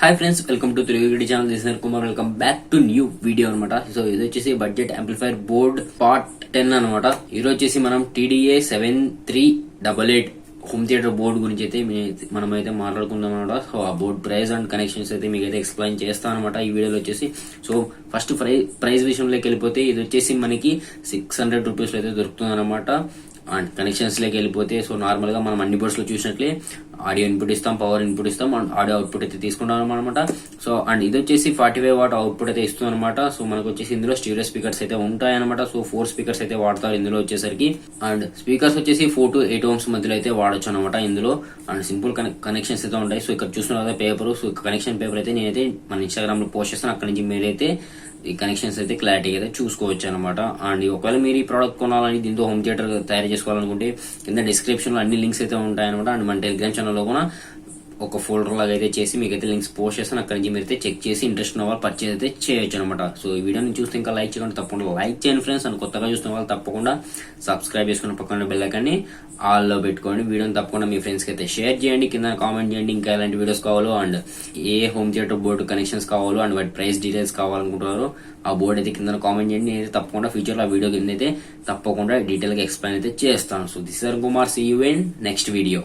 Hi friends, welcome to Telugu video channel. This is Kumar. Welcome back to new video అనమాట. So ఇది వచ్చేసి budget amplifier board part 10 అనమాట. ఈరోజు వచ్చేసి మనం TDA 7388 హోమ్ థియేటర్ బోర్డు గురించి అయితే మనమైతే మాట్లాడుకుందాం అనమాట. సో ఆ బోర్డ్ ప్రైస్ అండ్ కనెక్షన్స్ అయితే మీకు అయితే ఎక్స్ప్లెయిన్ చేస్తాను అనమాట ఈ వీడియోలో వచ్చేసి. సో ఫస్ట్ ప్రైస్ విషయంలోకి వెళ్ళిపోతే ఇది వచ్చేసి మనకి 600 రూపీస్ అయితే దొరుకుతుంది అనమాట. అండ్ కనెక్షన్స్ లోకి వెళ్ళిపోతే సో నార్మల్ గా మనం అన్ని బోర్డ్స్ లో చూసినట్లే ఆడియో ఇన్పుట్ ఇస్తాం, పవర్ ఇన్పుట్ ఇస్తాం, అండ్ ఆడియో అవుట్పుట్ అయితే తీసుకుంటాం అనమాట. సో అండ్ ఇది వచ్చేసి 45 వాట్ అవుట్పుట్ అయితే ఇస్తుంది అనమాట. సో మనకు వచ్చేసి ఇందులో స్టీరియో స్పీకర్స్ అయితే ఉంటాయి అనమాట. సో 4 స్పీకర్స్ అయితే వాడతారు ఇందులో వచ్చేసరికి. అండ్ స్పీకర్స్ వచ్చేసి 4 to 8 ohms మధ్యలో అయితే వాడచ్చు అనమాట ఇందులో. అండ్ సింపుల్ కనెక్షన్స్ అయితే ఉంటాయి. సో ఇక్కడ చూస్తున్న కదా పేపర్. సో కనెక్షన్ పేపర్ అయితే నేనైతే మన ఇన్స్టాగ్రామ్ లో పోస్ట్ చేస్తాను. అక్కడ నుంచి మీరైతే ఈ కనెక్షన్స్ అయితే క్లారిటీగా అయితే చూసుకోవచ్చు అనమాట. అండ్ ఒకవేళ మీరు ఈ ప్రోడక్ట్ కొనాలని దీంతో హోమ్ థియేటర్ తయారు చేసుకోవాలనుకుంటే కింద డిస్క్రిప్షన్ లో అన్ని లింక్స్ అయితే ఉంటాయన్నమాట. అండ్ మన టెలిగ్రామ్ ఛానల్ లో కూడా ఒక ఫోల్డర్ లాగా అయితే చేసి మీకైతే లింక్స్ పోస్ట్ చేస్తాను. అక్కడి నుంచి మీరైతే చెక్ చేసి ఇంట్రెస్ట్ ఉన్న వాళ్ళు పర్చేజ్ అయితే చేయొచ్చు అనమాట. సో ఈ వీడియోని చూస్తే ఇంకా లైక్ చేయకుండా తప్పకుండా లైక్ చేయండి ఫ్రెండ్స్. అండ్ కొత్తగా చూస్తున్న వాళ్ళు తప్పకుండా సబ్స్క్రైబ్ చేసుకుని పక్కన బెల్ ఐకాన్ని ఆల్లో పెట్టుకోండి. వీడియోని తప్పకుండా మీ ఫ్రెండ్స్కి అయితే షేర్ చేయండి, కింద కామెంట్ చేయండి ఇంకా ఎలాంటి వీడియోస్ కావాలో and A home theatre board connections కావాలో అండ్ వాటి ప్రైస్ డీటెయిల్స్ కావాలనుకుంటున్నారో ఆ బోర్డు అయితే కింద కామెంట్ చేయండి. నేనైతే తప్పకుండా ఫ్యూచర్ లో ఆ వీడియో కింద అయితే తప్పకుండా డీటెయిల్ గా ఎక్స్ప్లెయిన్ అయితే చేస్తాను. So this is Kumar, see you in next video.